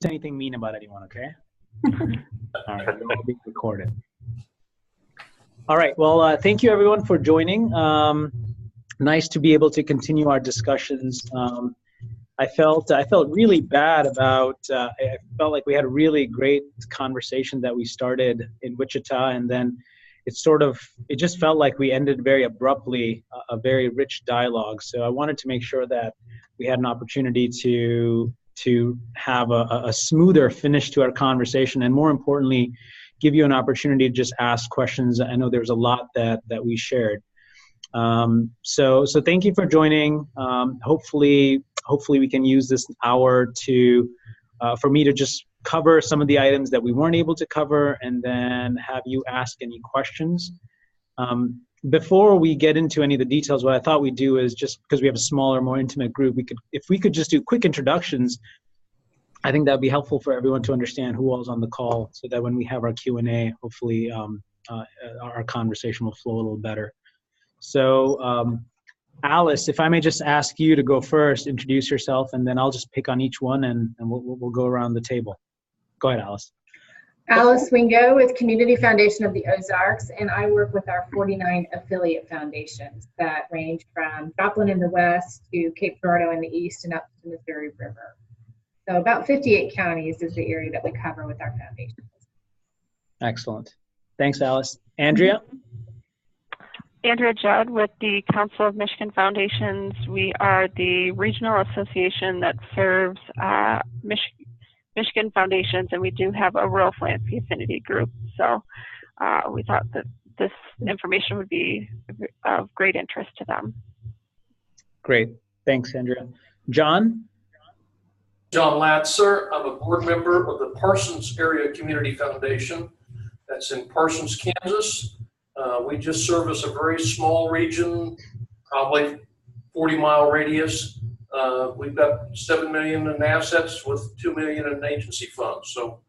anything mean about anyone, okay? All right, you're all being recorded. All right, well, thank you everyone for joining. Nice to be able to continue our discussions. I felt really bad about, I felt like we had a really great conversation that we started in Wichita, and then it just felt like we ended very abruptly, a very rich dialogue. So I wanted to make sure that we had an opportunity to have a smoother finish to our conversation, and more importantly, give you an opportunity to just ask questions. I know there's a lot that we shared. So thank you for joining. Hopefully we can use this hour for me to just cover some of the items that we weren't able to cover, and then have you ask any questions. Before we get into any of the details, what I thought we'd do is, just because we have a smaller, more intimate group, if we could just do quick introductions. I think that'd be helpful for everyone to understand who all is on the call, so that when we have our Q&A, hopefully our conversation will flow a little better. So Alice, if I may just ask you to go first, introduce yourself, and then I'll just pick on each one, and we'll go around the table. Go ahead, Alice. Alice Wingo with Community Foundation of the Ozarks, and I work with our 49 affiliate foundations that range from Joplin in the west to Cape Girardeau in the east and up to the Missouri River. So about 58 counties is the area that we cover with our foundations. Excellent. Thanks, Alice. Andrea? Andrea Judd with the Council of Michigan Foundations. We are the regional association that serves Michigan Foundations, and we do have a rural philanthropy affinity group. So we thought that this information would be of great interest to them. Great. Thanks, Andrea. John? John Latzer. I'm a board member of the Parsons Area Community Foundation. That's in Parsons, Kansas. We just service a very small region, probably 40-mile radius. We've got $7 million in assets with $2 million in agency funds. So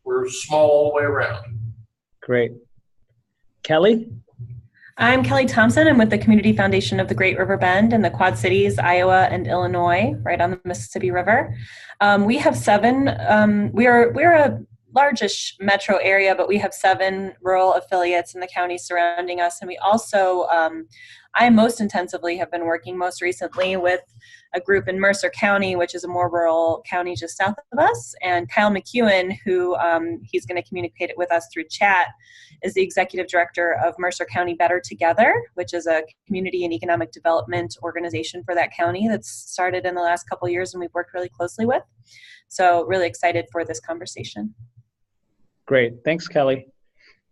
we're small all the way around. Great. Kelly? I'm Kelly Thompson. I'm with the Community Foundation of the Great River Bend in the Quad Cities, Iowa, and Illinois, right on the Mississippi River. We have 7. We're a largish metro area, but we have 7 rural affiliates in the counties surrounding us. And we also, I most intensively have been working most recently with a group in Mercer County, which is a more rural county just south of us. And Kyle McEwen, who he's going to communicate it with us through chat, is the executive director of Mercer County Better Together, which is a community and economic development organization for that county that's started in the last couple of years and we've worked really closely with. So really excited for this conversation. Great. Thanks, Kelly.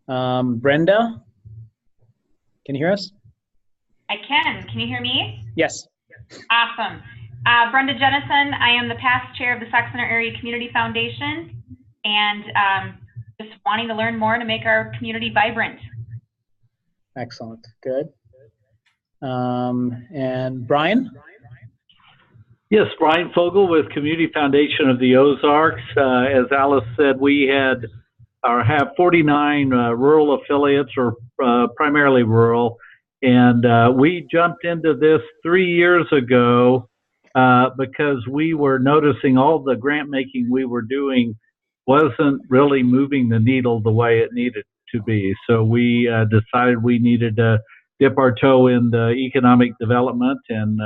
Brenda, can you hear us? I can. Can you hear me? Yes. Awesome. Brenda Jennison. I am the past chair of the Sauk Centre Area Community Foundation, and just wanting to learn more to make our community vibrant. Excellent. Good. And Brian? Yes, Brian Fogel with Community Foundation of the Ozarks. As Alice said, we have 49 rural affiliates, or primarily rural, and we jumped into this 3 years ago because we were noticing all the grant making we were doing wasn't really moving the needle the way it needed to be. So we decided we needed to dip our toe in the economic development, and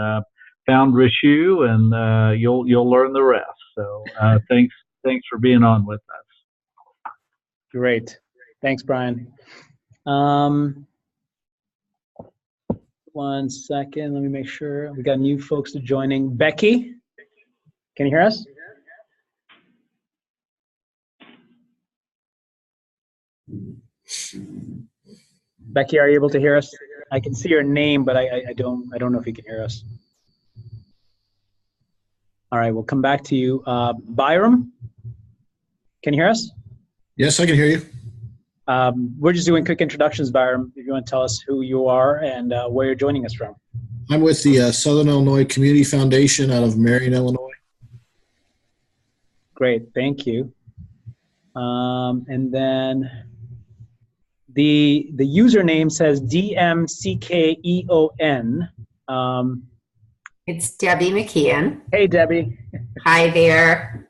found Rishu, and you'll learn the rest. So thanks for being on with us. Great. Thanks, Brian. One second. Let me make sure. We got new folks joining. Becky, can you hear us? Becky, are you able to hear us? I can see your name, but I don't know if you can hear us. All right, we'll come back to you. Byram, can you hear us? Yes, I can hear you. We're just doing quick introductions, Byram. If you want to tell us who you are and where you're joining us from. I'm with the Southern Illinois Community Foundation out of Marion, Illinois. Great, thank you. And then the username says DMCKEON. It's Debbie McKeon. Hey, Debbie. Hi there.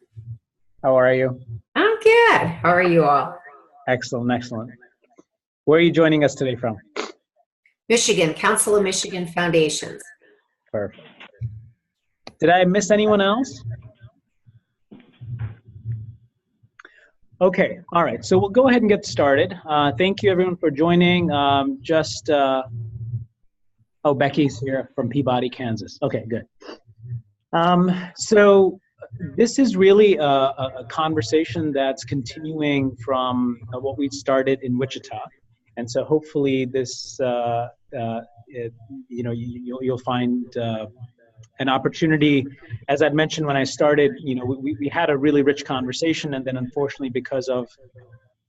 How are you? I'm good. How are you all? Excellent, excellent. Where are you joining us today from? Michigan, Council of Michigan Foundations. Perfect. Did I miss anyone else? Okay, all right. So we'll go ahead and get started. Thank you everyone for joining. Oh, Becky's here from Peabody, Kansas. Okay, good. So this is really a conversation that's continuing from what we started in Wichita. And so hopefully this, you'll find an opportunity. As I'd mentioned when I started, we had a really rich conversation, and then unfortunately because of,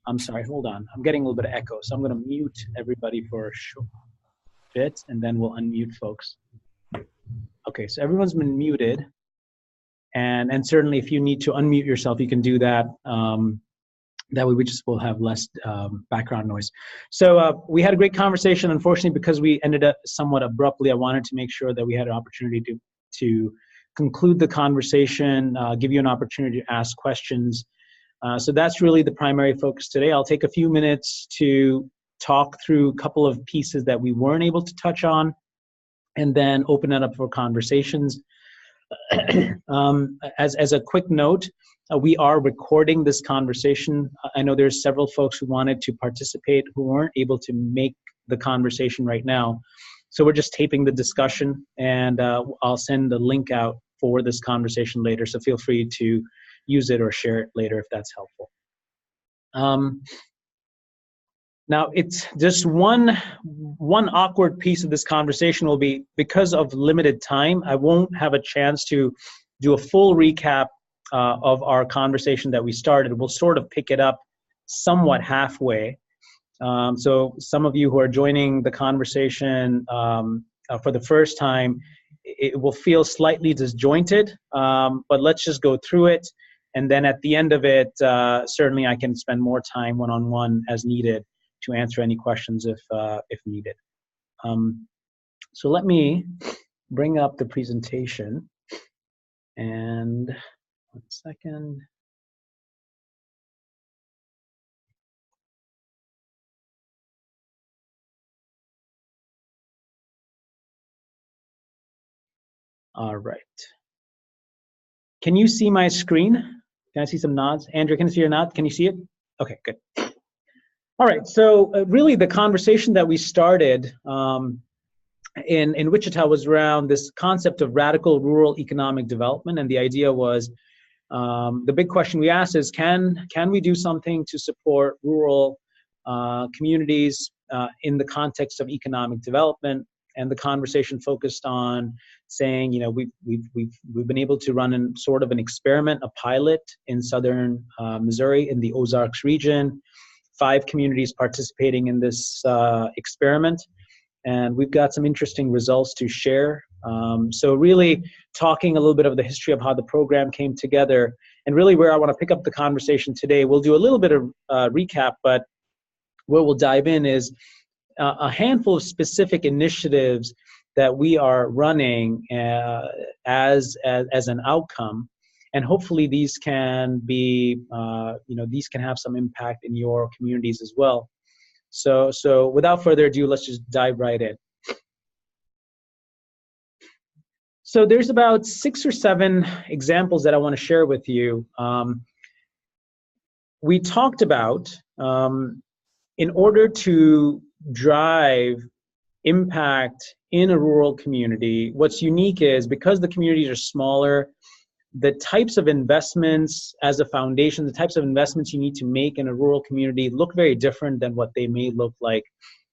I'm sorry, hold on. I'm getting a little bit of echo, so I'm going to mute everybody for a short bit, and then we'll unmute folks. Okay, so everyone's been muted, and certainly if you need to unmute yourself, you can do that. That way we just will have less background noise. So we had a great conversation. Unfortunately, because we ended up somewhat abruptly, I wanted to make sure that we had an opportunity to conclude the conversation, give you an opportunity to ask questions. So that's really the primary focus today. I'll take a few minutes to talk through a couple of pieces that we weren't able to touch on, and then open it up for conversations. As a quick note, we are recording this conversation. I know there's several folks who wanted to participate who weren't able to make the conversation right now. So we're just taping the discussion, and I'll send the link out for this conversation later. So feel free to use it or share it later if that's helpful. Now, it's just one awkward piece of this conversation will be, because of limited time, I won't have a chance to do a full recap of our conversation that we started. We'll sort of pick it up somewhat halfway. So some of you who are joining the conversation for the first time, it will feel slightly disjointed, but let's just go through it. And then at the end of it, certainly I can spend more time one-on-one as needed to answer any questions if needed. So let me bring up the presentation, and 1 second. All right. Can you see my screen? Can I see some nods? Andrew, can I see your nod? Can you see it? Okay, good. All right, so really the conversation that we started in Wichita was around this concept of radical rural economic development, and the idea was, the big question we asked is, can we do something to support rural communities in the context of economic development? And the conversation focused on saying, we've been able to run in sort of an experiment, a pilot in southern Missouri in the Ozarks region. 5 communities participating in this experiment, and we've got some interesting results to share. So really talking a little bit of the history of how the program came together, and really where I want to pick up the conversation today. We'll do a little bit of recap, but where we'll dive in is a handful of specific initiatives that we are running as an outcome. And hopefully these can be, these can have some impact in your communities as well. So without further ado, let's just dive right in. So there's about 6 or 7 examples that I want to share with you. We talked about, in order to drive impact in a rural community, what's unique is because the communities are smaller, the types of investments as a foundation, the types of investments you need to make in a rural community look very different than what they may look like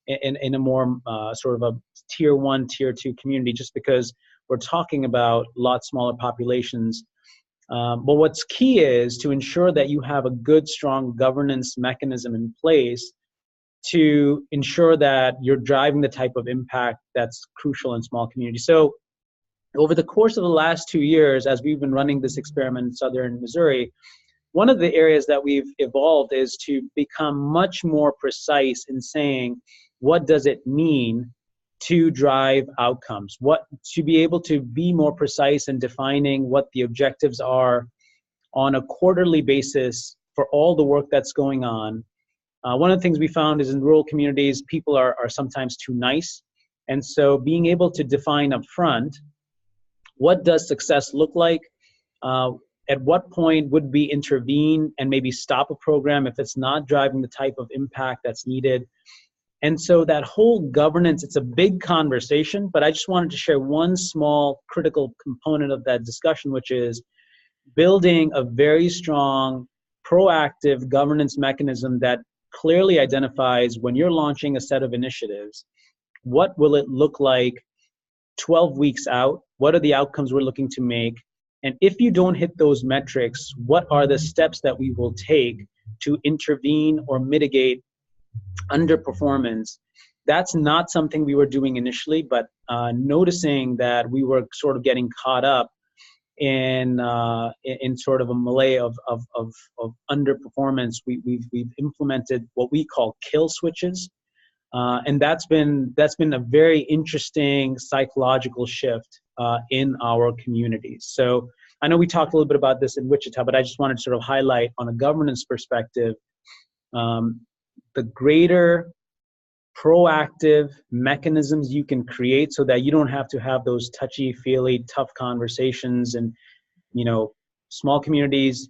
in a more sort of a tier 1, tier 2 community, just because we're talking about a lot smaller populations. But what's key is to ensure that you have a good, strong governance mechanism in place to ensure that you're driving the type of impact that's crucial in small communities. So over the course of the last 2 years, as we've been running this experiment in southern Missouri, one of the areas that we've evolved is to become much more precise in saying, what does it mean to drive outcomes? To be able to be more precise in defining what the objectives are on a quarterly basis for all the work that's going on. One of the things we found is in rural communities, people are sometimes too nice. And so being able to define upfront, what does success look like? At what point would we intervene and maybe stop a program if it's not driving the type of impact that's needed? And so that whole governance, it's a big conversation, but I just wanted to share one small critical component of that discussion, which is building a very strong, proactive governance mechanism that clearly identifies when you're launching a set of initiatives, what will it look like 12 weeks out? What are the outcomes we're looking to make? And if you don't hit those metrics, what are the steps that we will take to intervene or mitigate underperformance? That's not something we were doing initially, but noticing that we were sort of getting caught up in sort of a melee of underperformance, we've implemented what we call kill switches, and that's been a very interesting psychological shift in our communities. So I know we talked a little bit about this in Wichita, but I just wanted to sort of highlight on a governance perspective the greater proactive mechanisms you can create so that you don't have to have those touchy-feely, tough conversations. And, you know, small communities,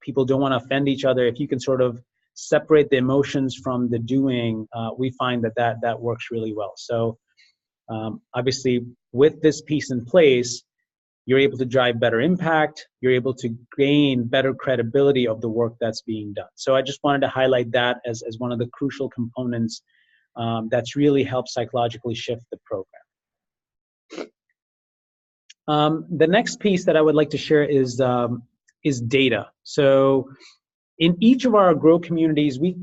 people don't want to offend each other. If you can sort of separate the emotions from the doing, we find that works really well. So obviously, with this piece in place, you're able to drive better impact, you're able to gain better credibility of the work that's being done. So I just wanted to highlight that as one of the crucial components that's really helped psychologically shift the program. The next piece that I would like to share is data. So in each of our grow communities, we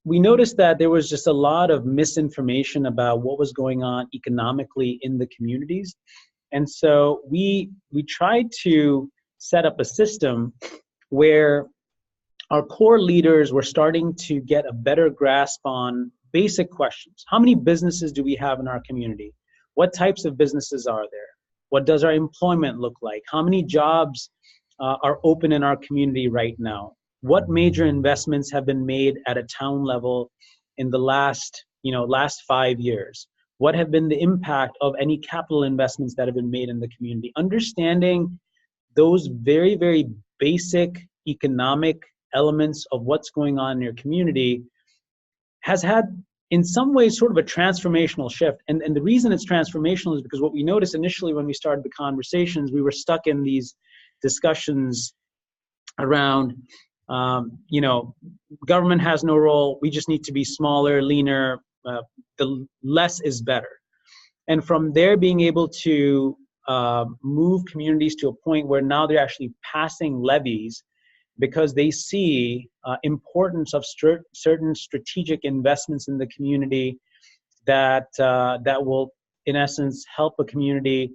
noticed that there was just a lot of misinformation about what was going on economically in the communities. And so we tried to set up a system where our core leaders were starting to get a better grasp on basic questions. How many businesses do we have in our community? What types of businesses are there? What does our employment look like? How many jobs are open in our community right now? What major investments have been made at a town level in the last 5 years? What have been the impact of any capital investments that have been made in the community? Understanding those very, very basic economic elements of what's going on in your community has had, in some ways, sort of a transformational shift. And the reason it's transformational is because what we noticed initially when we started the conversations, we were stuck in these discussions around, government has no role, we just need to be smaller, leaner, the less is better. And from there, being able to move communities to a point where now they're actually passing levies because they see importance of certain strategic investments in the community that will, in essence, help a community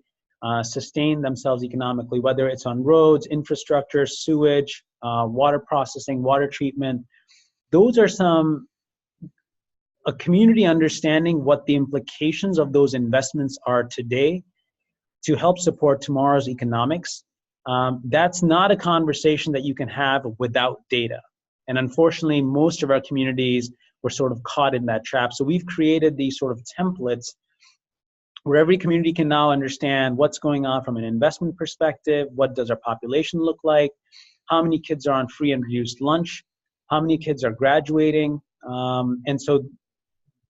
sustain themselves economically, whether it's on roads, infrastructure, sewage, water processing, water treatment. Those are a community understanding what the implications of those investments are today to help support tomorrow's economics. That's not a conversation that you can have without data. And unfortunately, most of our communities were sort of caught in that trap. So we've created these sort of templates where every community can now understand what's going on from an investment perspective, what does our population look like, how many kids are on free and reduced lunch, how many kids are graduating. And so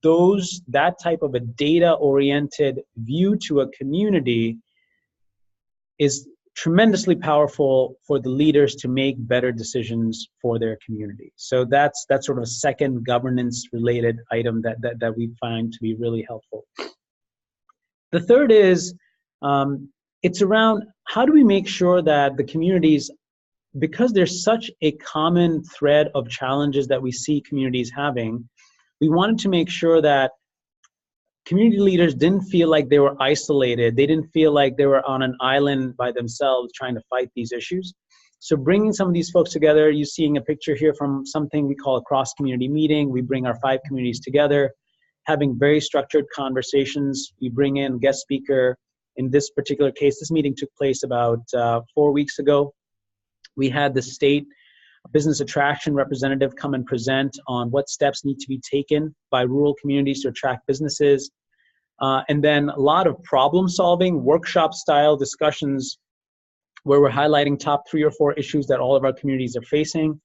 that type of a data-oriented view to a community is tremendously powerful for the leaders to make better decisions for their community. So that's sort of a second governance-related item that we find to be really helpful. The third is it's around how do we make sure that the communities, because there's such a common thread of challenges that we see communities having, we wanted to make sure that community leaders didn't feel like they were isolated. They didn't feel like they were on an island by themselves trying to fight these issues. So bringing some of these folks together, you're seeing a picture here from something we call a cross-community meeting. We bring our 5 communities together, having very structured conversations. We bring in guest speaker. In this particular case, this meeting took place about 4 weeks ago. We had the state business attraction representative come and present on what steps need to be taken by rural communities to attract businesses. And then a lot of problem solving, workshop style discussions where we're highlighting top 3 or 4 issues that all of our communities are facing.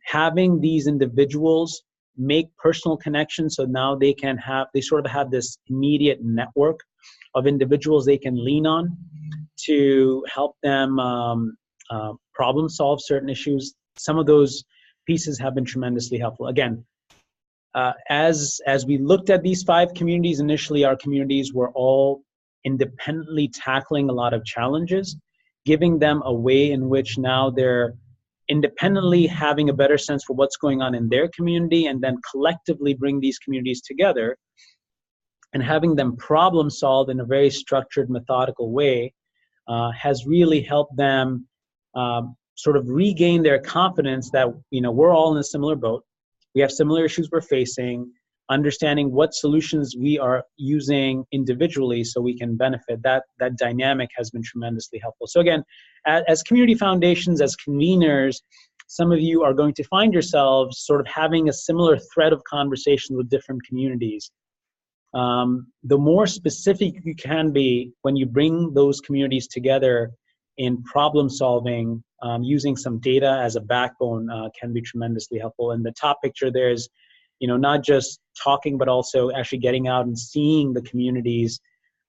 Having these individuals make personal connections, so now they sort of have this immediate network of individuals they can lean on to help them problem solve certain issues. Some of those pieces have been tremendously helpful. Again, as we looked at these 5 communities, initially our communities were all independently tackling a lot of challenges, giving them a way in which now they're independently having a better sense for what's going on in their community, and then collectively bring these communities together and having them problem solve in a very structured, methodical way has really helped them sort of regain their confidence that, you know, we're all in a similar boat. We have similar issues we're facing, understanding what solutions we are using individually so we can benefit. That dynamic has been tremendously helpful. So again, as community foundations, as conveners, some of you are going to find yourselves sort of having a similar thread of conversation with different communities. The more specific you can be when you bring those communities together in problem solving, using some data as a backbone can be tremendously helpful. And the top picture there is, you know, not just talking, but also actually getting out and seeing the communities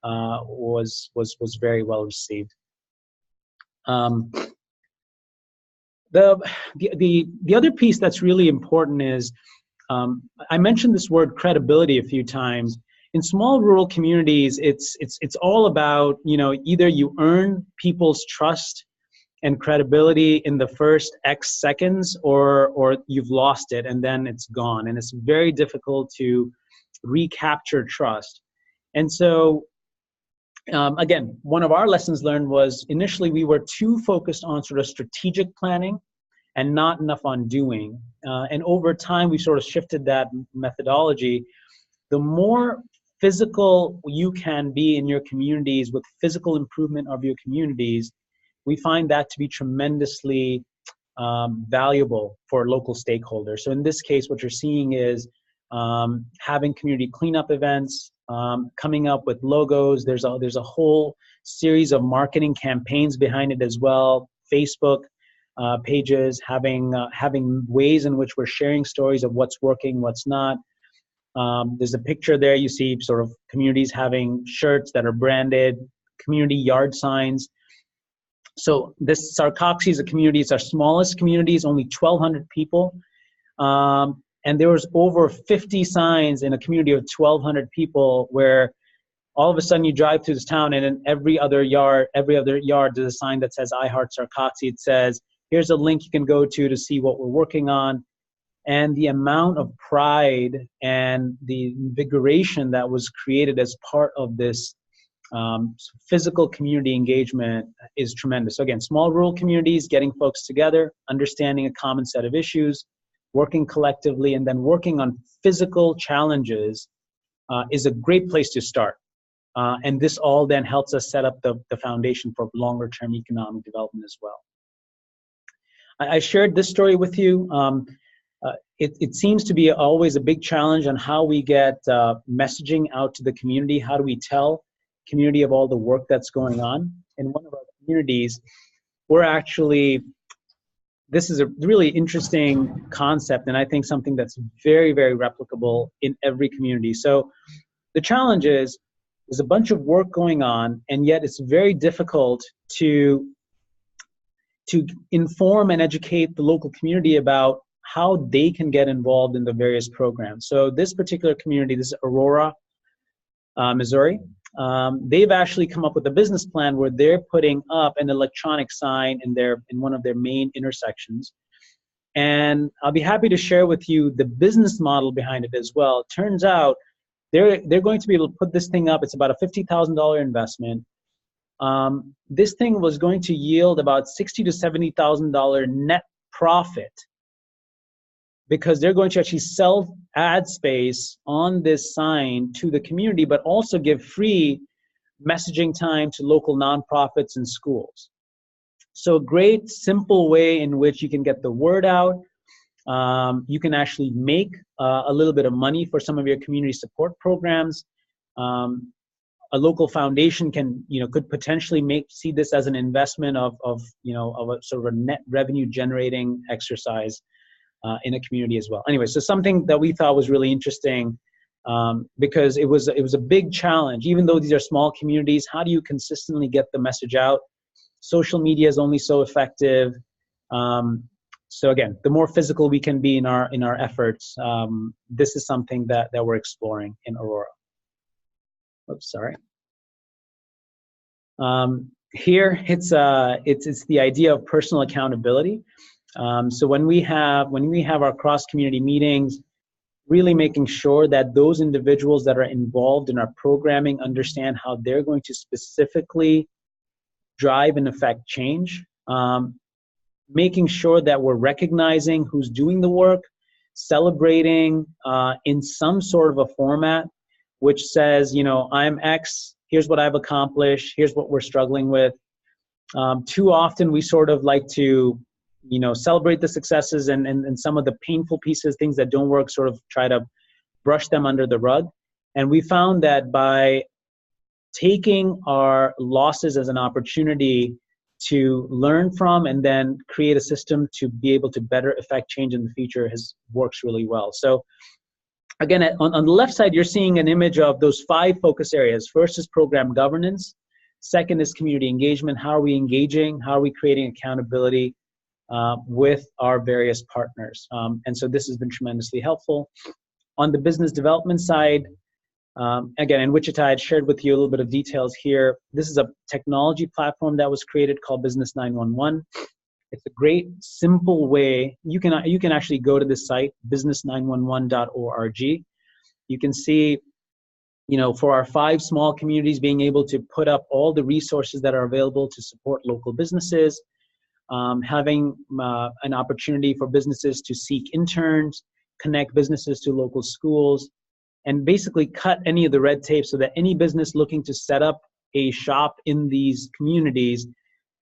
was very well received. The other piece that's really important is, I mentioned this word credibility a few times. In small rural communities, it's all about, you know, either you earn people's trust and credibility in the first X seconds, or you've lost it and then it's gone. And it's very difficult to recapture trust. And so, again, one of our lessons learned was initially we were too focused on sort of strategic planning and not enough on doing. And over time, we sort of shifted that methodology. The more physical you can be in your communities with physical improvement of your communities, we find that to be tremendously valuable for local stakeholders. So in this case, what you're seeing is having community cleanup events, coming up with logos. There's a whole series of marketing campaigns behind it as well. Facebook pages, having ways in which we're sharing stories of what's working, what's not. There's a picture there. You see sort of communities having shirts that are branded, community yard signs. So this Sarcoxy is a community. It's our smallest community. It's only 1,200 people. And there was over 50 signs in a community of 1,200 people where all of a sudden you drive through this town and in every other yard there's a sign that says I Heart Sarcoxy. It says, here's a link you can go to see what we're working on. And the amount of pride and the invigoration that was created as part of this physical community engagement is tremendous. So again, small rural communities, getting folks together, understanding a common set of issues, working collectively, and then working on physical challenges is a great place to start. And this all then helps us set up the foundation for longer term economic development as well. I shared this story with you. It seems to be always a big challenge on how we get messaging out to the community. How do we tell community of all the work that's going on? In one of our communities, this is a really interesting concept, and I think something that's very, very replicable in every community. So the challenge is there's a bunch of work going on, and yet it's very difficult to inform and educate the local community about how they can get involved in the various programs. So this particular community, this is Aurora, Missouri. They've actually come up with a business plan where they're putting up an electronic sign in one of their main intersections. And I'll be happy to share with you the business model behind it as well. It turns out they're going to be able to put this thing up. It's about a $50,000 investment. This thing was going to yield about $60,000 to $70,000 net profit, because they're going to actually sell ad space on this sign to the community, but also give free messaging time to local nonprofits and schools. So a great simple way in which you can get the word out. You can actually make a little bit of money for some of your community support programs. A local foundation could potentially see this as an investment of a sort of a net revenue generating exercise in a community as well. Anyway, so something that we thought was really interesting, because it was a big challenge. Even though these are small communities, how do you consistently get the message out? Social media is only so effective. So again, the more physical we can be in our efforts, this is something that we're exploring in Aurora. Oops, sorry. Here it's the idea of personal accountability. So when we have our cross-community meetings, really making sure that those individuals that are involved in our programming understand how they're going to specifically drive and affect change. Making sure that we're recognizing who's doing the work, celebrating in some sort of a format which says, I'm X, here's what I've accomplished, here's what we're struggling with. Too often we sort of like to, celebrate the successes and some of the painful pieces, things that don't work, sort of try to brush them under the rug. And we found that by taking our losses as an opportunity to learn from and then create a system to be able to better affect change in the future works really well. So again, on the left side, you're seeing an image of those 5 focus areas. First is program governance. Second is community engagement. How are we engaging? How are we creating accountability with our various partners? And so this has been tremendously helpful. On the business development side, again, in Wichita, I shared with you a little bit of details here. This is a technology platform that was created called Business 911. It's a great, simple way. You can actually go to this site, business911.org. You can see, for our 5 small communities, being able to put up all the resources that are available to support local businesses, having an opportunity for businesses to seek interns, connect businesses to local schools, and basically cut any of the red tape so that any business looking to set up a shop in these communities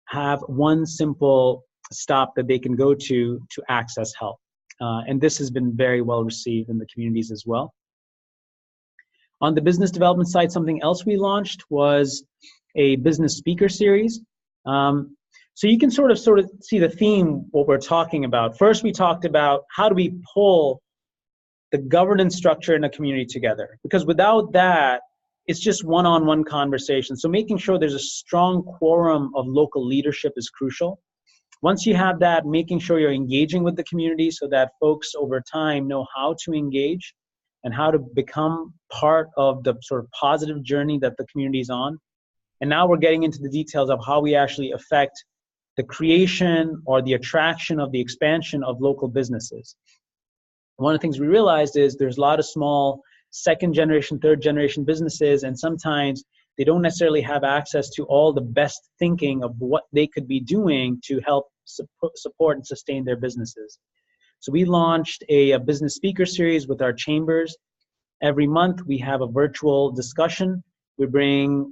have one simple stop that they can go to access help. And this has been very well received in the communities as well. On the business development side, something else we launched was a business speaker series. So you can sort of see the theme, what we're talking about. First, we talked about how do we pull the governance structure in a community together, because without that, it's just one-on-one conversation. So making sure there's a strong quorum of local leadership is crucial. Once you have that, making sure you're engaging with the community so that folks over time know how to engage and how to become part of the sort of positive journey that the community is on. And now we're getting into the details of how we actually affect the creation or the attraction of the expansion of local businesses. One of the things we realized is there's a lot of small second generation, third generation businesses, and sometimes they don't necessarily have access to all the best thinking of what they could be doing to help support and sustain their businesses. So we launched a business speaker series with our chambers. Every month we have a virtual discussion. We bring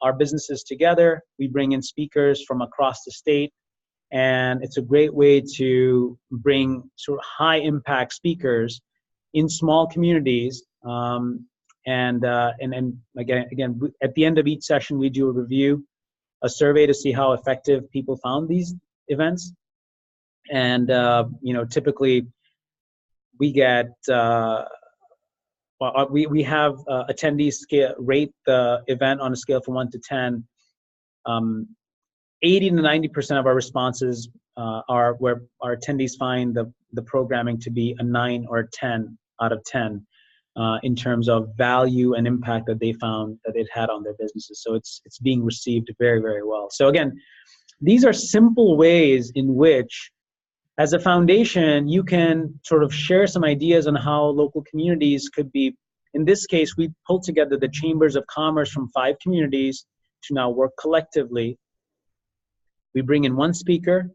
our businesses together. We bring in speakers from across the state. And it's a great way to bring sort of high impact speakers in small communities. And again, at the end of each session, we do a review, a survey to see how effective people found these events. And, typically we get, we have attendees rate the event on a scale from 1 to 10. 80 to 90% of our responses are where our attendees find the programming to be a 9 or a 10 out of 10 in terms of value and impact that they found that it had on their businesses. So it's being received very, very well. So again, these are simple ways in which, as a foundation, you can sort of share some ideas on how local communities could be. In this case, we pulled together the chambers of commerce from 5 communities to now work collectively. We bring in one speaker.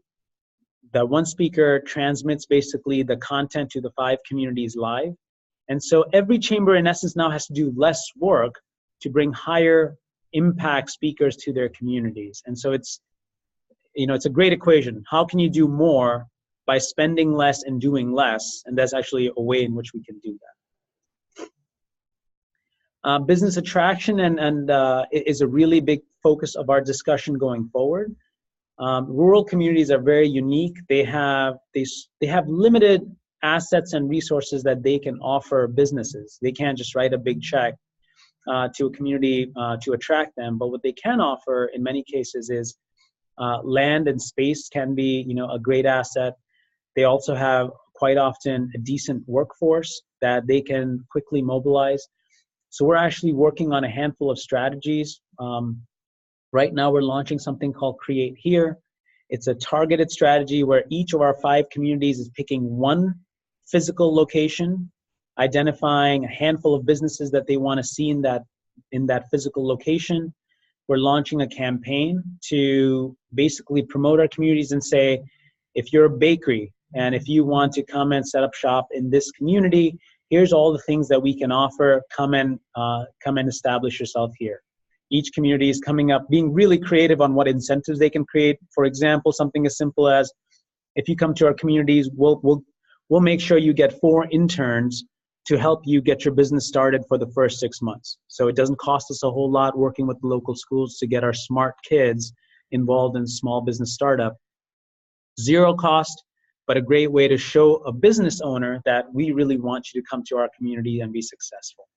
That one speaker transmits basically the content to the 5 communities live. And so every chamber, in essence, now has to do less work to bring higher impact speakers to their communities. And so it's a great equation. How can you do more by spending less and doing less? And that's actually a way in which we can do that. Business attraction and is a really big focus of our discussion going forward. Rural communities are very unique. They have limited assets and resources that they can offer businesses. They can't just write a big check to a community to attract them. But what they can offer in many cases is land and space can be, a great asset. They also have quite often a decent workforce that they can quickly mobilize. So we're actually working on a handful of strategies. Right now we're launching something called Create Here. It's a targeted strategy where each of our 5 communities is picking one physical location, identifying a handful of businesses that they want to see in that physical location. We're launching a campaign to basically promote our communities and say, if you're a bakery and if you want to come and set up shop in this community, here's all the things that we can offer. Come and establish yourself here. Each community is coming up, being really creative on what incentives they can create. For example, something as simple as, if you come to our communities, we'll make sure you get 4 interns to help you get your business started for the first 6 months. So it doesn't cost us a whole lot working with the local schools to get our smart kids involved in small business startup. 0 cost, but a great way to show a business owner that we really want you to come to our community and be successful.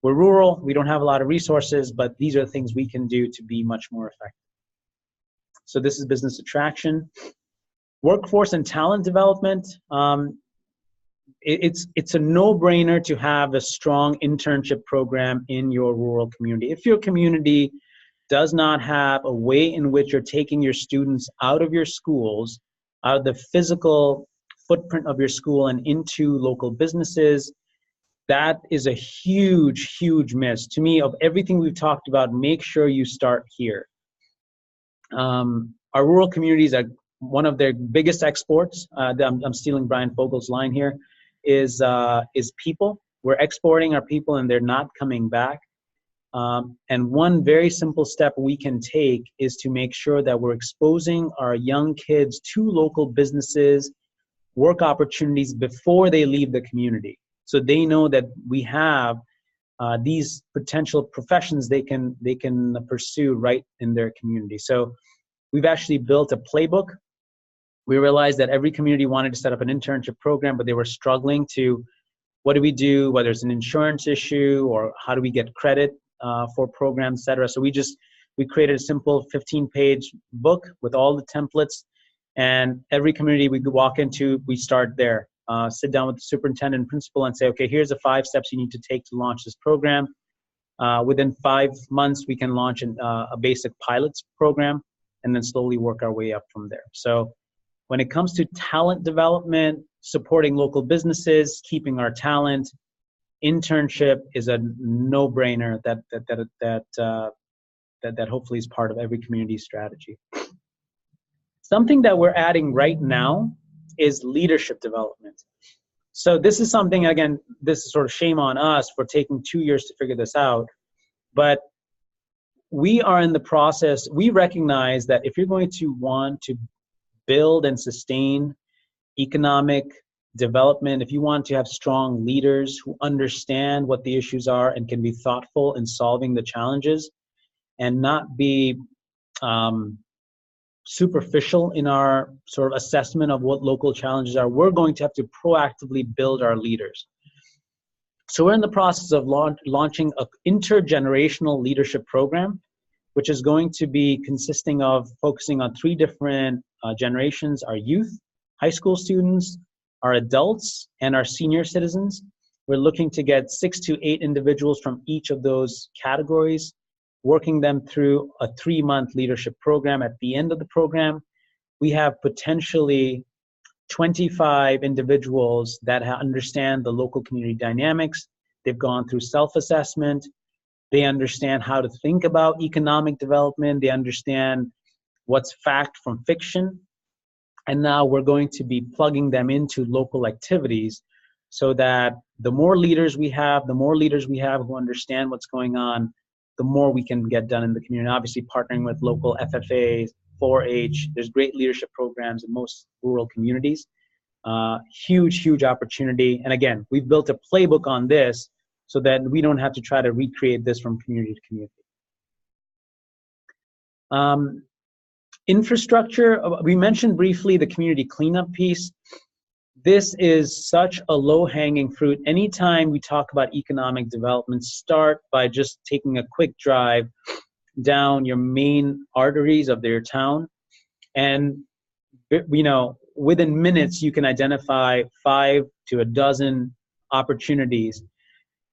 We're rural, we don't have a lot of resources, but these are things we can do to be much more effective. So this is business attraction. Workforce and talent development. It's a no-brainer to have a strong internship program in your rural community. If your community does not have a way in which you're taking your students out of your schools, out of the physical footprint of your school and into local businesses, that is a huge, huge miss. To me, of everything we've talked about, make sure you start here. Our rural communities are one of their biggest exports. I'm stealing Brian Fogel's line here, is people. We're exporting our people and they're not coming back. And one very simple step we can take is to make sure that we're exposing our young kids to local businesses, work opportunities before they leave the community. So they know that we have these potential professions they can pursue right in their community. So we've actually built a playbook. We realized that every community wanted to set up an internship program, but they were struggling to, what do we do, whether it's an insurance issue or how do we get credit for programs, et cetera. So we created a simple 15-page book with all the templates, and every community we walk into, we start there. Sit down with the superintendent and principal and say, okay, here's the 5 steps you need to take to launch this program. Within 5 months, we can launch a basic pilots program and then slowly work our way up from there. So when it comes to talent development, supporting local businesses, keeping our talent, internship is a no-brainer that hopefully is part of every community strategy. Something that we're adding right now is leadership development. So this is something, again, this is sort of shame on us for taking 2 years to figure this out, but we are in the process. We recognize that if you're going to want to build and sustain economic development, if you want to have strong leaders who understand what the issues are and can be thoughtful in solving the challenges and not be superficial in our sort of assessment of what local challenges are, we're going to have to proactively build our leaders. So we're in the process of launching an intergenerational leadership program, which is going to be consisting of focusing on 3 different generations: our youth, high school students, our adults, and our senior citizens. We're looking to get 6 to 8 individuals from each of those categories, working them through a 3-month leadership program. At the end of the program, we have potentially 25 individuals that understand the local community dynamics. They've gone through self-assessment. They understand how to think about economic development. They understand what's fact from fiction. And now we're going to be plugging them into local activities so that the more leaders we have who understand what's going on, the more we can get done in the community. Obviously partnering with local FFAs, 4-H. There's great leadership programs in most rural communities. Huge opportunity. And again, we've built a playbook on this so that we don't have to try to recreate this from community to community. Infrastructure, we mentioned briefly the community cleanup piece. This is such a low-hanging fruit. Anytime we talk about economic development, start by just taking a quick drive down your main arteries of your town. And, within minutes, you can identify 5 to a dozen opportunities.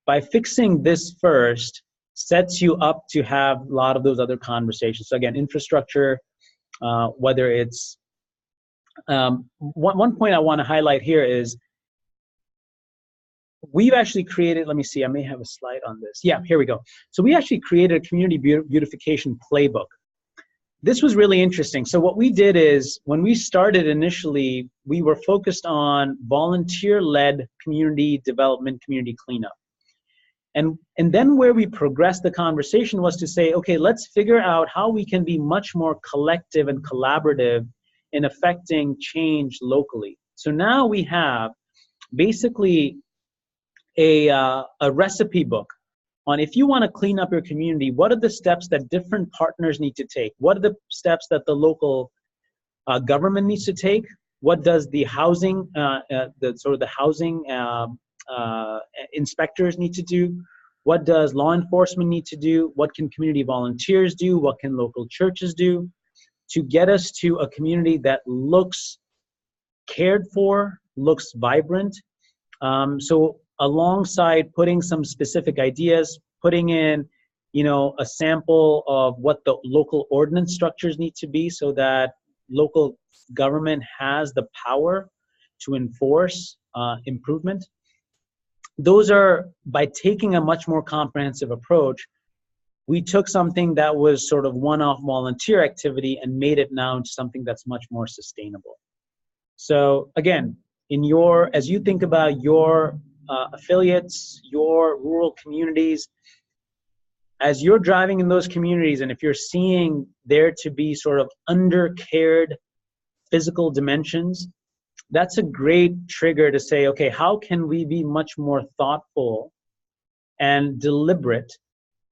By fixing this first, sets you up to have a lot of those other conversations. So again, infrastructure, whether it's, one point I want to highlight here is we've actually created, let me see, I may have a slide on this. Yeah, here we go. So we actually created a community beautification playbook. This was really interesting. So what we did is, when we started initially, we were focused on volunteer-led community development, community cleanup. And then where we progressed the conversation was to say, okay, let's figure out how we can be much more collective and collaborative in affecting change locally. So now we have basically a recipe book on, if you want to clean up your community, what are the steps that different partners need to take? What are the steps that the local government needs to take? What does the housing, the housing inspectors need to do? What does law enforcement need to do? What can community volunteers do? What can local churches do to get us to a community that looks cared for, looks vibrant? So alongside putting some specific ideas, putting in, a sample of what the local ordinance structures need to be so that local government has the power to enforce improvement. Those are, by taking a much more comprehensive approach, we took something that was sort of one-off volunteer activity and made it now into something that's much more sustainable. So again, as you think about your affiliates, your rural communities, as you're driving in those communities, and if you're seeing there to be sort of undercared physical dimensions, that's a great trigger to say, okay, how can we be much more thoughtful and deliberate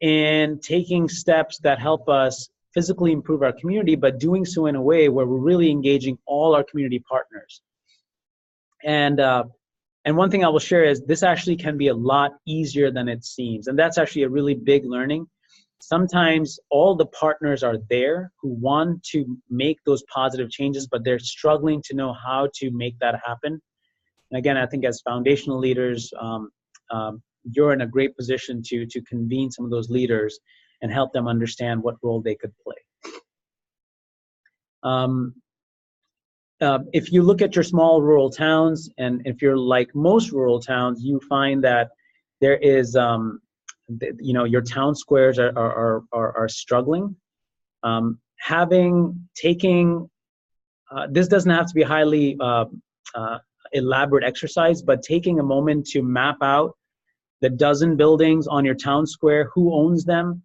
in taking steps that help us physically improve our community, but doing so in a way where we're really engaging all our community partners. And one thing I will share is this actually can be a lot easier than it seems. And that's actually a really big learning. Sometimes all the partners are there who want to make those positive changes, but they're struggling to know how to make that happen. And again, I think as foundational leaders, you're in a great position to convene some of those leaders and help them understand what role they could play. If you look at your small rural towns, and if you're like most rural towns, you find that there is, your town squares are struggling. This doesn't have to be a highly elaborate exercise, but taking a moment to map out the dozen buildings on your town square, who owns them,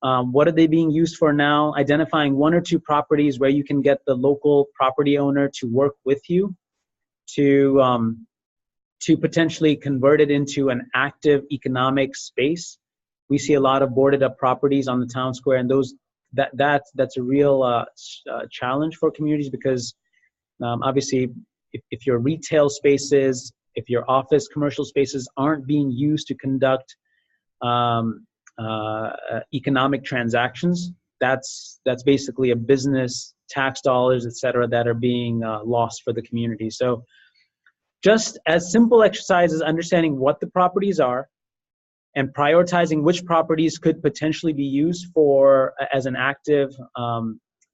what are they being used for now, identifying 1 or 2 properties where you can get the local property owner to work with you to potentially convert it into an active economic space. We see a lot of boarded up properties on the town square, and that's a real challenge for communities, because obviously if your retail spaces, if your office commercial spaces aren't being used to conduct economic transactions, that's basically a business, tax dollars, et cetera, that are being lost for the community. So just as simple exercises, understanding what the properties are and prioritizing which properties could potentially be used as an active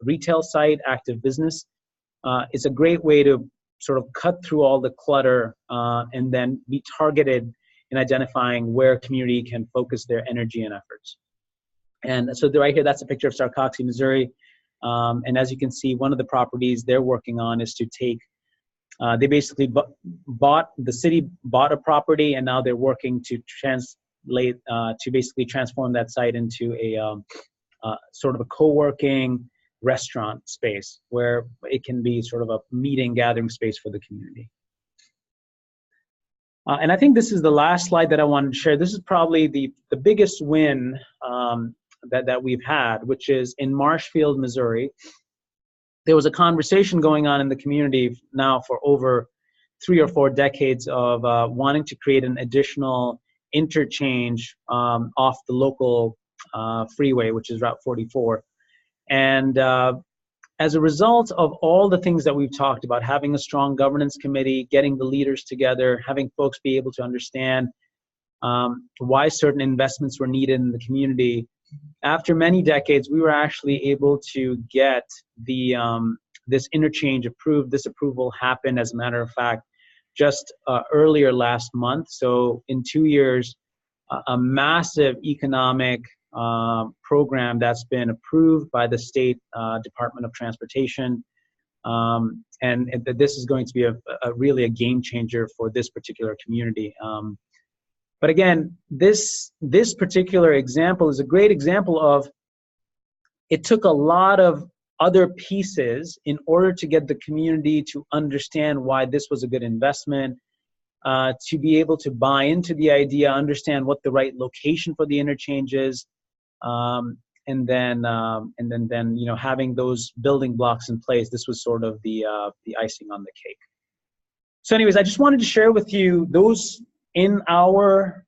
retail site, active business, is a great way to sort of cut through all the clutter and then be targeted in identifying where community can focus their energy and efforts. And so right here, that's a picture of Sarcoxie, Missouri. And as you can see, one of the properties they're working on is to take, they basically the city bought a property, and now they're working to basically transform that site into a sort of a co-working restaurant space where it can be sort of a meeting, gathering space for the community. And I think this is the last slide that I wanted to share. This is probably the biggest win that we've had, which is in Marshfield, Missouri. There was a conversation going on in the community now for over 3 or 4 decades of wanting to create an additional interchange off the local freeway, which is Route 44. And as a result of all the things that we've talked about, having a strong governance committee, getting the leaders together, having folks be able to understand why certain investments were needed in the community, after many decades, we were actually able to get this interchange approved. This approval happened, as a matter of fact, just earlier last month. So in 2 years, a massive economic program that's been approved by the state Department of Transportation, and this is going to be really a game changer for this particular community. But again, this particular example is a great example of it took a lot of other pieces in order to get the community to understand why this was a good investment, to be able to buy into the idea, understand what the right location for the interchange is, and then having those building blocks in place. This was sort of the icing on the cake. So anyways, I just wanted to share with you those in our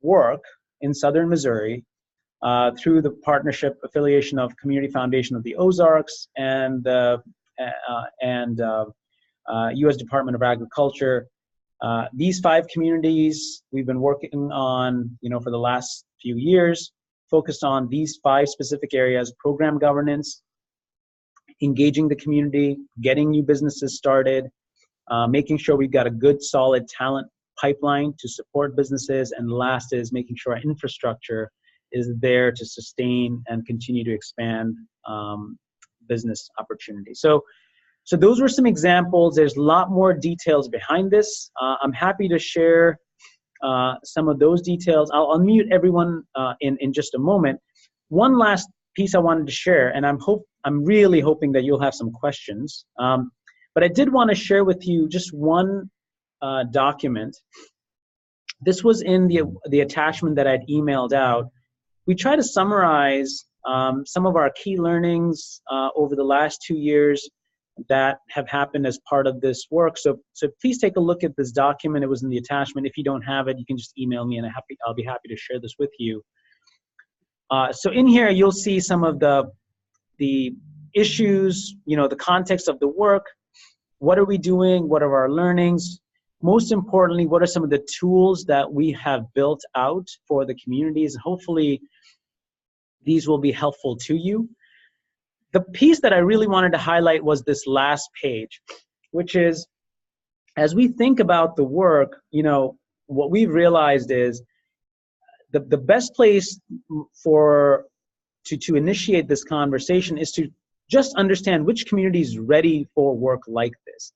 work in Southern Missouri through the partnership affiliation of Community Foundation of the Ozarks and U.S. Department of Agriculture. These 5 communities we've been working on, for the last few years, focused on these 5 specific areas: program governance, engaging the community, getting new businesses started, making sure we've got a good, solid talent pipeline to support businesses, and last is making sure our infrastructure is there to sustain and continue to expand business opportunities. So those were some examples. There's a lot more details behind this. I'm happy to share some of those details. I'll unmute everyone in just a moment. One last piece I wanted to share, and I'm really hoping that you'll have some questions. But I did want to share with you just one document. This was in the attachment that I'd emailed out. We try to summarize some of our key learnings over the last 2 years that have happened as part of this work. So please take a look at this document. It was in the attachment. If you don't have it, you can just email me, and I'll be happy to share this with you. So in here, you'll see some of the issues, the context of the work. What are we doing? What are our learnings? Most importantly, what are some of the tools that we have built out for the communities? Hopefully, these will be helpful to you. The piece that I really wanted to highlight was this last page, which is, as we think about the work, what we've realized is the best place to initiate this conversation is to just understand which community is ready for work like this.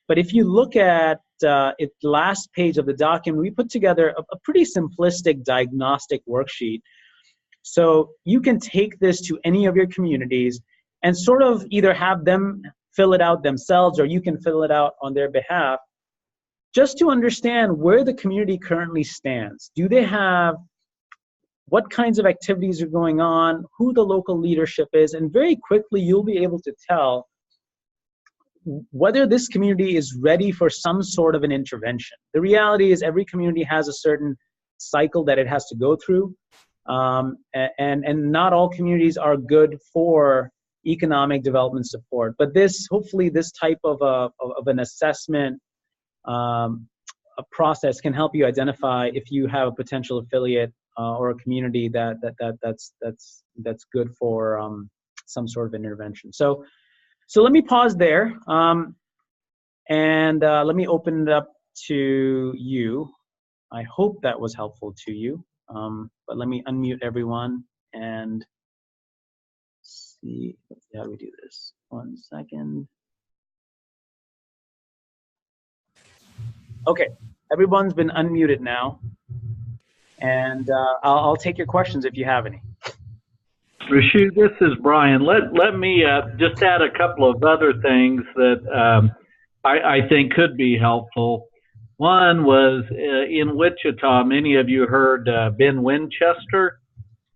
But if you look at the last page of the document, we put together a pretty simplistic diagnostic worksheet. So you can take this to any of your communities and sort of either have them fill it out themselves, or you can fill it out on their behalf, just to understand where the community currently stands. Do they have, what kinds of activities are going on, who the local leadership is, and very quickly you'll be able to tell whether this community is ready for some sort of an intervention. The reality is every community has a certain cycle that it has to go through, and not all communities are good for economic development support. But hopefully this type of an assessment a process can help you identify if you have a potential affiliate or a community that's good for some sort of intervention. So let me pause there, and let me open it up to you. I hope that was helpful to you, but let me unmute everyone and see how do we do this. 1 second. Okay, everyone's been unmuted now, and I'll take your questions if you have any. Rashu, this is Brian. Let me just add a couple of other things that I think could be helpful. One was in Wichita, many of you heard Ben Winchester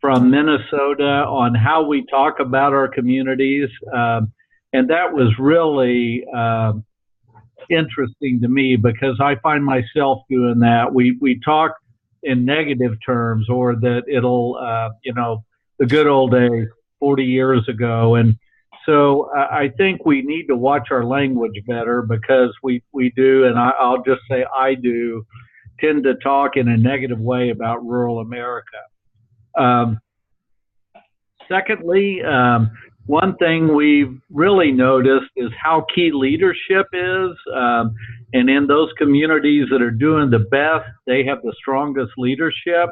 from Minnesota on how we talk about our communities. And that was really interesting to me because I find myself doing that. We talk in negative terms, or that it'll, the good old days 40 years ago. And so I think we need to watch our language better because we do, and I'll just say I do, tend to talk in a negative way about rural America. Secondly, one thing we've really noticed is how key leadership is. And in those communities that are doing the best, they have the strongest leadership.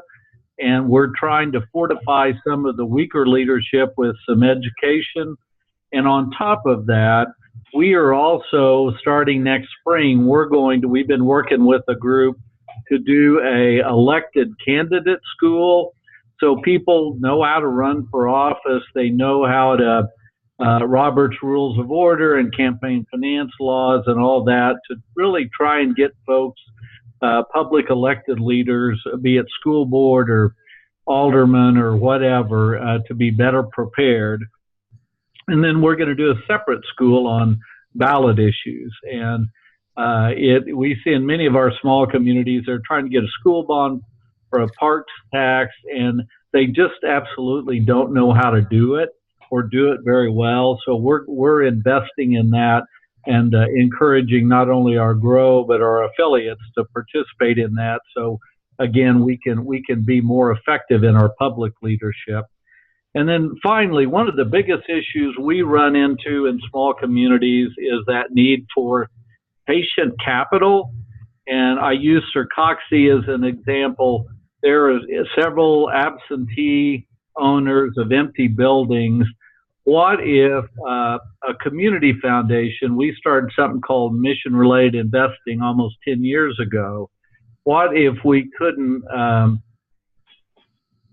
And we're trying to fortify some of the weaker leadership with some education. And on top of that, we are also starting next spring, we've been working with a group to do a elected candidate school. So people know how to run for office. They know how to, Robert's Rules of Order and campaign finance laws and all that, to really try and get folks, public elected leaders, be it school board or alderman or whatever, to be better prepared. And then we're going to do a separate school on ballot issues. And we see in many of our small communities, they're trying to get a school bond for a parks tax, and they just absolutely don't know how to do it or do it very well. So we're investing in that and encouraging not only our GROW but our affiliates to participate in that. So again, we can be more effective in our public leadership. And then finally, one of the biggest issues we run into in small communities is that need for patient capital. And I use Sircoxie as an example. There are several absentee owners of empty buildings. What if a community foundation, we started something called Mission Related Investing almost 10 years ago. What if we couldn't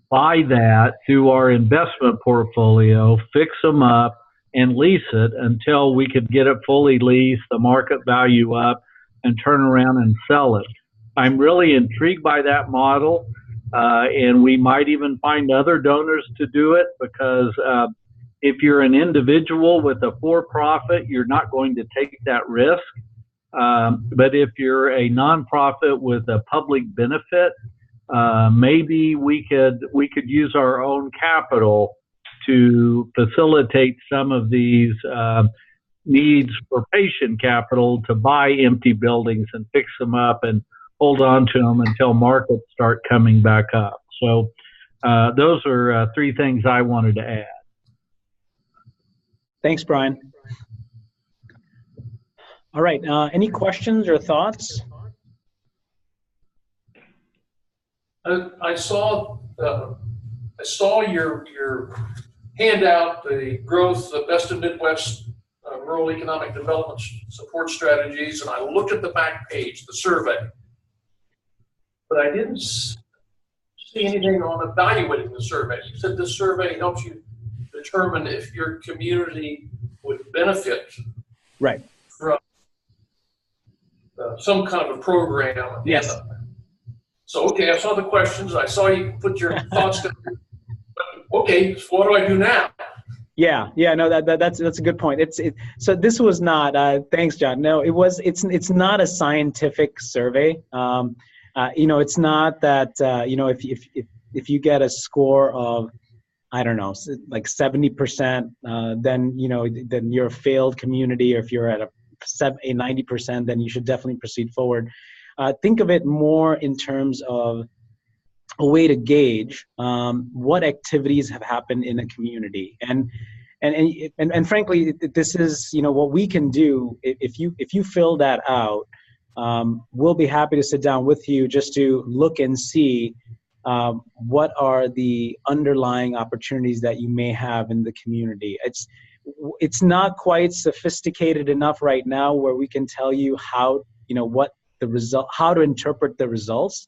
buy that through our investment portfolio, fix them up, and lease it until we could get it fully leased, the market value up, and turn around and sell it? I'm really intrigued by that model, and we might even find other donors to do it because if you're an individual with a for-profit, you're not going to take that risk. But if you're a nonprofit with a public benefit, maybe we could use our own capital to facilitate some of these needs for patient capital to buy empty buildings and fix them up and hold on to them until markets start coming back up. So those are three things I wanted to add. Thanks, Brian. All right, any questions or thoughts? I saw your handout, the growth, the Best of Midwest Rural Economic Development Support Strategies, and I looked at the back page, the survey, but I didn't see anything on evaluating the survey. You said this survey helps you determine if your community would benefit right from some kind of a program. Yes. So, okay, I saw the questions. I saw you put your thoughts down. Okay, so what do I do now? Yeah, no, that's a good point. So this was not. Thanks, John. No, it's not a scientific survey. It's not that if you get a score of, I don't know, like 70%, then you're a failed community, or if you're at a 90%, then you should definitely proceed forward. Think of it more in terms of a way to gauge what activities have happened in a community, and frankly, this is what we can do. If you fill that out, we'll be happy to sit down with you just to look and see what are the underlying opportunities that you may have in the community. It's not quite sophisticated enough right now where we can tell you how how to interpret the results.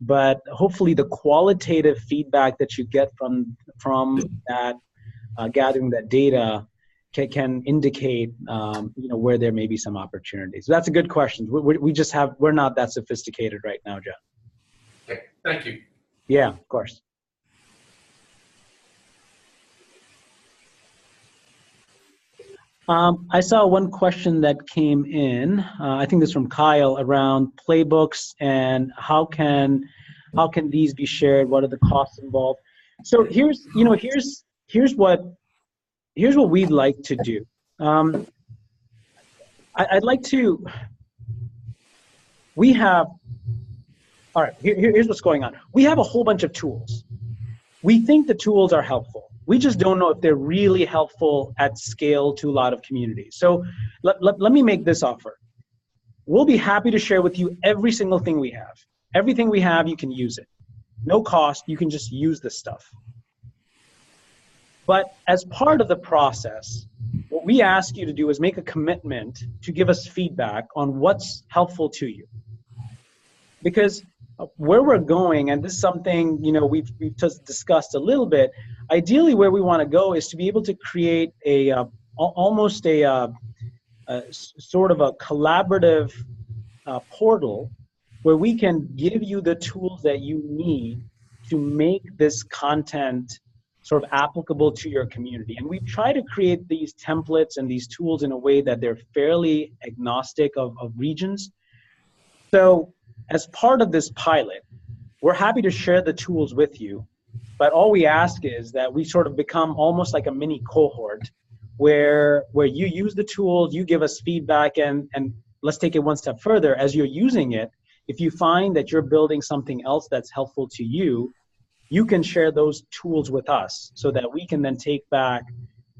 but hopefully the qualitative feedback that you get from that gathering that data can indicate where there may be some opportunities. So that's a good question. We're not that sophisticated right now, John. Okay, thank you. Yeah, of course. I saw one question that came in. I think this is from Kyle around playbooks and how can these be shared? What are the costs involved? So here's what we'd like to do. I'd like to. We have. All right. Here's what's going on. We have a whole bunch of tools. We think the tools are helpful. We just don't know if they're really helpful at scale to a lot of communities. So let me make this offer. We'll be happy to share with you every single thing we have. Everything we have, you can use it. No cost, you can just use this stuff. But as part of the process, what we ask you to do is make a commitment to give us feedback on what's helpful to you. Because where we're going, and this is something we've just discussed a little bit, ideally where we want to go is to be able to create almost a sort of a collaborative portal where we can give you the tools that you need to make this content sort of applicable to your community. And we try to create these templates and these tools in a way that they're fairly agnostic of regions. So as part of this pilot, we're happy to share the tools with you, but all we ask is that we sort of become almost like a mini cohort where you use the tools, you give us feedback, and let's take it one step further. As you're using it, if you find that you're building something else that's helpful to you, you can share those tools with us so that we can then take back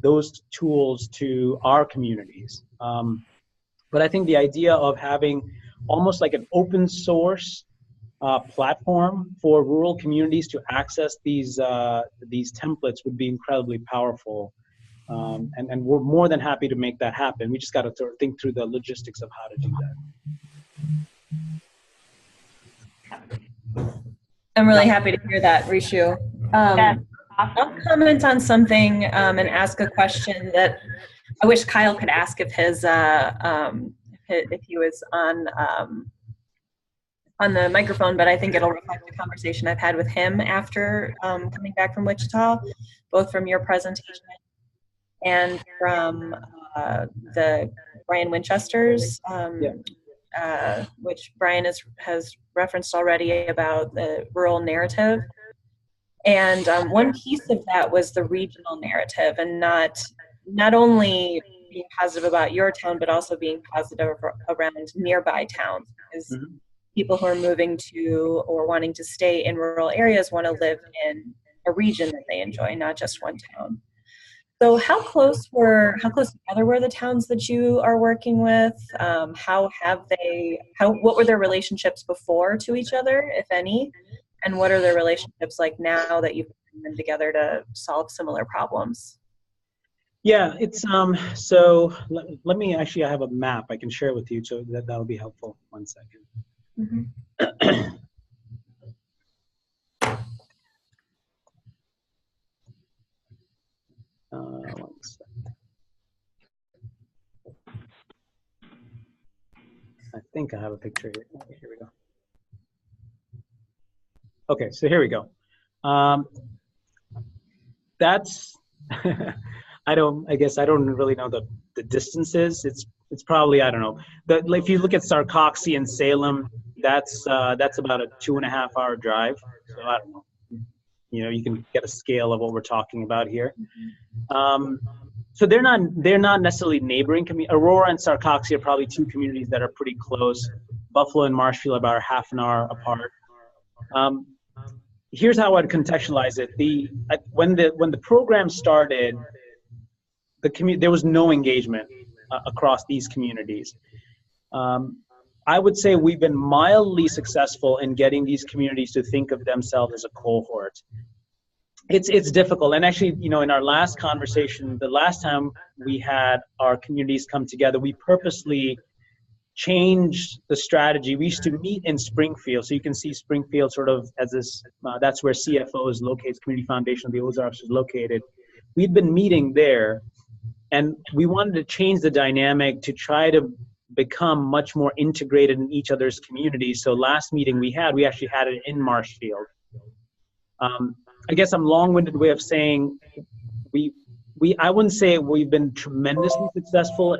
those tools to our communities. But I think the idea of having almost like an open source platform for rural communities to access these templates would be incredibly powerful. And we're more than happy to make that happen. We just got to sort of think through the logistics of how to do that. I'm really happy to hear that, Rishu. That's awesome. I'll comment on something and ask a question that I wish Kyle could ask if he was on the microphone, but I think it'll reflect the conversation I've had with him after coming back from Wichita, both from your presentation and from the Brian Winchester's, which Brian has referenced already about the rural narrative. And one piece of that was the regional narrative, and not only being positive about your town, but also being positive around nearby towns, because people who are moving to or wanting to stay in rural areas want to live in a region that they enjoy, not just one town. So how close together were the towns that you are working with? What were their relationships before to each other, if any? And what are their relationships like now that you've put them together to solve similar problems? Yeah, it's so let me actually, I have a map I can share with you, so that'll be helpful. 1 second. One second. I think I have a picture here. Okay, here we go. Okay, so here we go. That's I guess I don't really know the distances. It's probably, I don't know. If you look at Sarcoxy and Salem, that's about a 2.5 hour drive. So I don't know. You can get a scale of what we're talking about here. So they're not necessarily neighboring communities. Aurora and Sarcoxy are probably two communities that are pretty close. Buffalo and Marshfield are about half an hour apart. Here's how I'd contextualize it. When the program started, there was no engagement across these communities. I would say we've been mildly successful in getting these communities to think of themselves as a cohort. It's difficult, and actually, in our last conversation, the last time we had our communities come together, we purposely changed the strategy. We used to meet in Springfield. So you can see Springfield sort of as this, that's where CFO is located, Community Foundation of the Ozarks is located. We'd been meeting there, and we wanted to change the dynamic to try to become much more integrated in each other's communities. So last meeting we actually had it in Marshfield. I guess I'm long-winded way of saying I wouldn't say we've been tremendously successful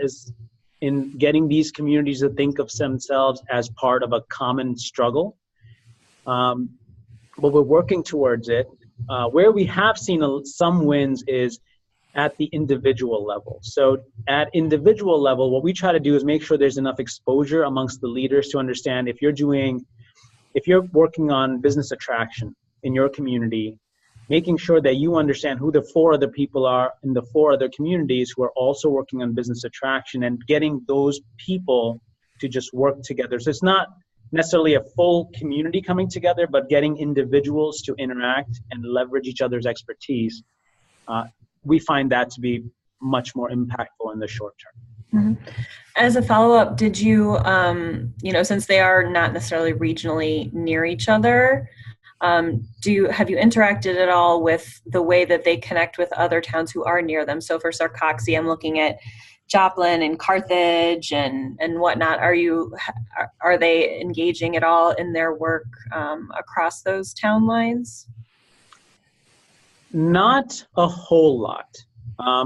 in getting these communities to think of themselves as part of a common struggle. But we're working towards it. Where we have seen some wins is at the individual level. So at individual level, what we try to do is make sure there's enough exposure amongst the leaders to understand if you're working on business attraction in your community, making sure that you understand who the 4 other people are in the 4 other communities who are also working on business attraction, and getting those people to just work together. So it's not necessarily a full community coming together, but getting individuals to interact and leverage each other's expertise. We find that to be much more impactful in the short term. Mm-hmm. As a follow-up, did you, since they are not necessarily regionally near each other, have you interacted at all with the way that they connect with other towns who are near them? So for Sarcoxy, I'm looking at Joplin and Carthage and whatnot. Are they engaging at all in their work across those town lines? Not a whole lot. I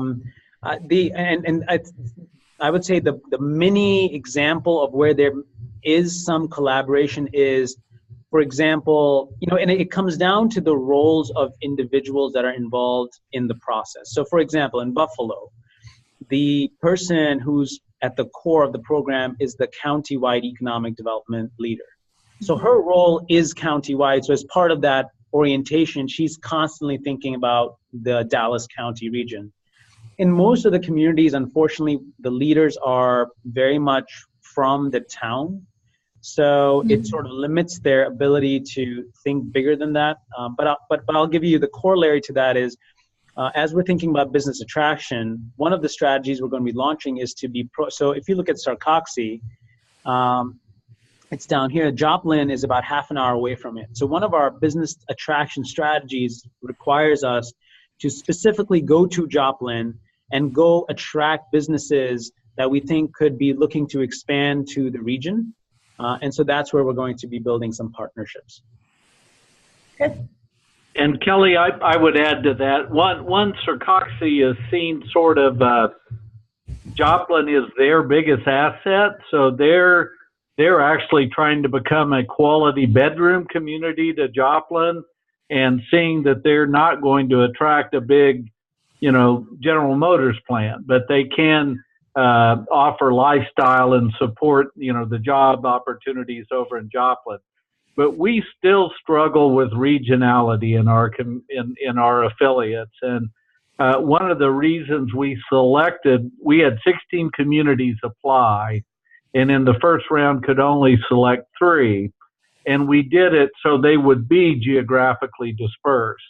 would say the mini example of where there is some collaboration is, for example, and it comes down to the roles of individuals that are involved in the process. So for example, in Buffalo, the person who's at the core of the program is the county-wide economic development leader. So her role is county-wide. So as part of that orientation, she's constantly thinking about the Dallas County region. In most of the communities, unfortunately, the leaders are very much from the town. So it sort of limits their ability to think bigger than that. But I'll give you the corollary to that is, as we're thinking about business attraction, one of the strategies we're going to be launching is to be so if you look at Sarcoxy, it's down here. Joplin is about half an hour away from it. So one of our business attraction strategies requires us to specifically go to Joplin and go attract businesses that we think could be looking to expand to the region. And so that's where we're going to be building some partnerships. Good. And Kelly, I would add to that, one Sarcoxy is seen sort of, Joplin is their biggest asset. So they're actually trying to become a quality bedroom community to Joplin, and seeing that they're not going to attract a big, General Motors plant, but they can offer lifestyle and support, the job opportunities over in Joplin. But we still struggle with regionality in our affiliates. And one of the reasons we had 16 communities apply, and in the first round could only select 3. And we did it so they would be geographically dispersed.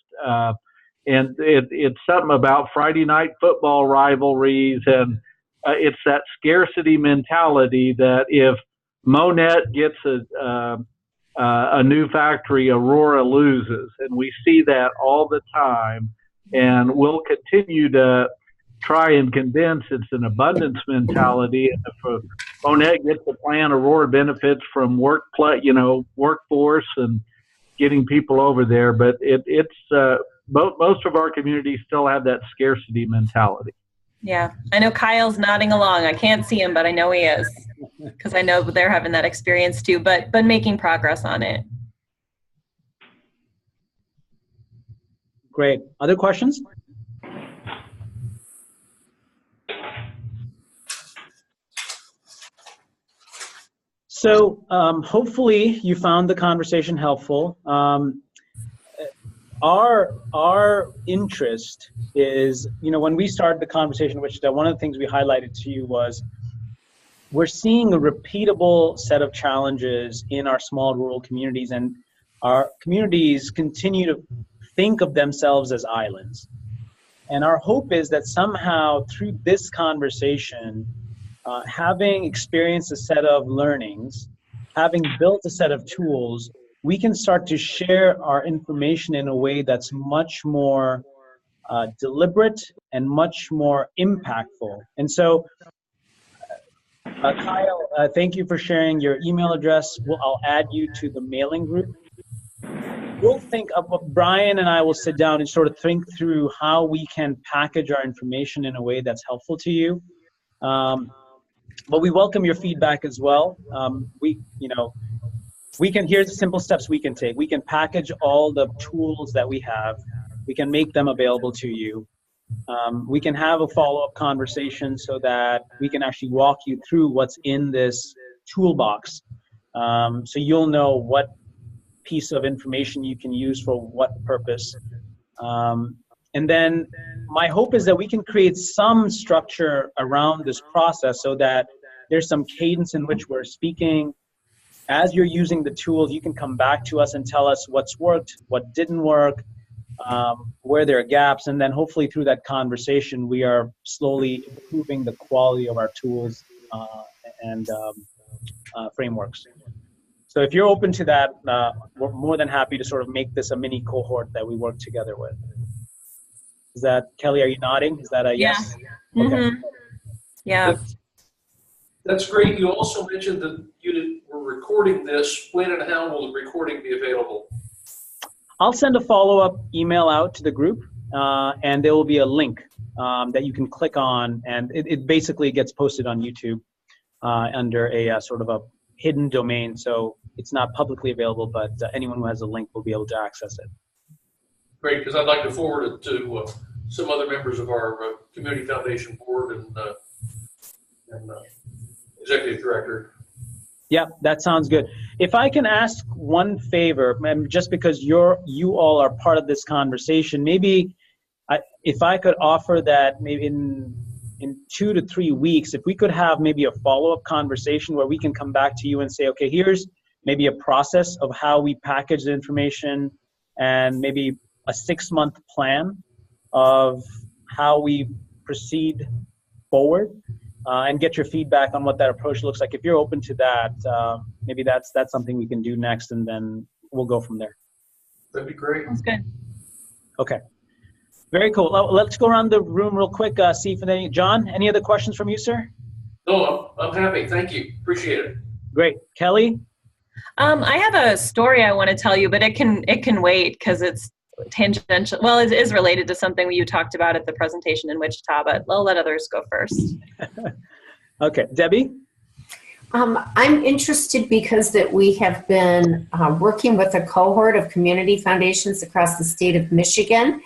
And it's something about Friday night football rivalries, and it's that scarcity mentality that if Monette gets a new factory, Aurora loses. And we see that all the time. And we'll continue to try and convince it's an abundance mentality. And if Monette gets a plan, Aurora benefits from workforce and getting people over there. But most of our communities still have that scarcity mentality. Yeah, I know Kyle's nodding along. I can't see him, but I know he is, because I know they're having that experience too, but making progress on it. Great. Other questions? So hopefully you found the conversation helpful. Our interest is, when we started the conversation, which one of the things we highlighted to you was, we're seeing a repeatable set of challenges in our small rural communities, and our communities continue to think of themselves as islands. And our hope is that somehow through this conversation, having experienced a set of learnings, having built a set of tools, we can start to share our information in a way that's much more deliberate and much more impactful. And so, Kyle, thank you for sharing your email address. I'll add you to the mailing group. We'll think of, Brian and I will sit down and sort of think through how we can package our information in a way that's helpful to you. But we welcome your feedback as well. Here's the simple steps we can take. We can package all the tools that we have. We can make them available to you. We can have a follow-up conversation so that we can actually walk you through what's in this toolbox. So you'll know what piece of information you can use for what purpose. And then my hope is that we can create some structure around this process so that there's some cadence in which we're speaking. As you're using the tools, you can come back to us and tell us what's worked, what didn't work, where there are gaps, and then hopefully through that conversation, we are slowly improving the quality of our tools and frameworks. So if you're open to that, we're more than happy to sort of make this a mini cohort that we work together with. Is that, Kelly, are you nodding? is that a yes? Yeah. Okay. Mm-hmm. Yeah. That's great. You also mentioned that you were recording this. When and how will the recording be available? I'll send a follow-up email out to the group, and there will be a link that you can click on, and it basically gets posted on YouTube under a sort of a hidden domain, so it's not publicly available, but anyone who has a link will be able to access it. Great, because I'd like to forward it to some other members of our Community Foundation board and executive director. Yeah, that sounds good. If I can ask one favor, just because you all are part of this conversation, maybe if I could offer that maybe in 2 to 3 weeks, if we could have maybe a follow-up conversation where we can come back to you and say, okay, here's maybe a process of how we package the information and maybe a 6-month plan of how we proceed forward. And get your feedback on what that approach looks like. If you're open to that, maybe that's something we can do next, and then we'll go from there. That'd be great. Sounds good. Okay. Very cool. Let's go around the room real quick. See if John, any other questions from you, sir? No, I'm happy. Thank you. Appreciate it. Great. Kelly? I have a story I want to tell you, but it can wait because it's tangential. Well, it is related to something you talked about at the presentation in Wichita, but I'll let others go first. Okay. Debbie? I'm interested because that we have been working with a cohort of community foundations across the state of Michigan,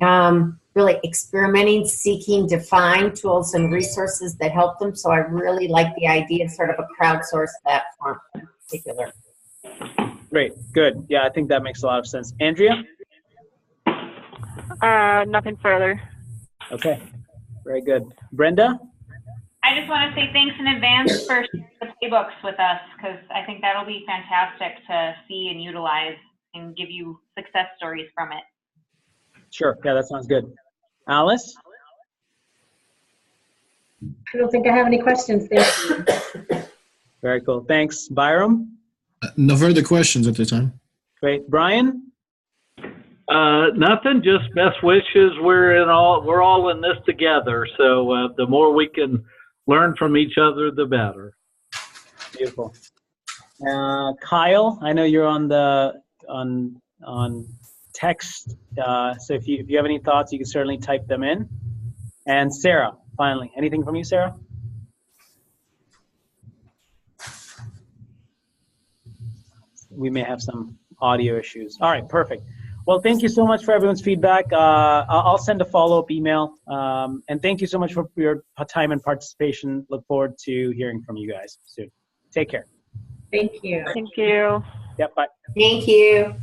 really experimenting, seeking to find tools and resources that help them. So I really like the idea of sort of a crowdsourced platform in particular. Great. Good. Yeah, I think that makes a lot of sense. Andrea? Nothing further. Okay. Very good. Brenda? I just want to say thanks in advance for sharing the playbooks with us, because I think that'll be fantastic to see and utilize and give you success stories from it. Sure. Yeah, that sounds good. Alice? I don't think I have any questions. Thank you. Very cool. Thanks. Byram? No further questions at this time. Great. Brian? Nothing, just best wishes. We're all in this together. So the more we can learn from each other, the better. Beautiful. Kyle, I know you're on text. So if you have any thoughts, you can certainly type them in. And Sarah, finally, anything from you, Sarah? We may have some audio issues. All right, perfect. Well, thank you so much for everyone's feedback. I'll send a follow-up email. And thank you so much for your time and participation. Look forward to hearing from you guys soon. Take care. Thank you. Thank you. Yep, bye. Thank you.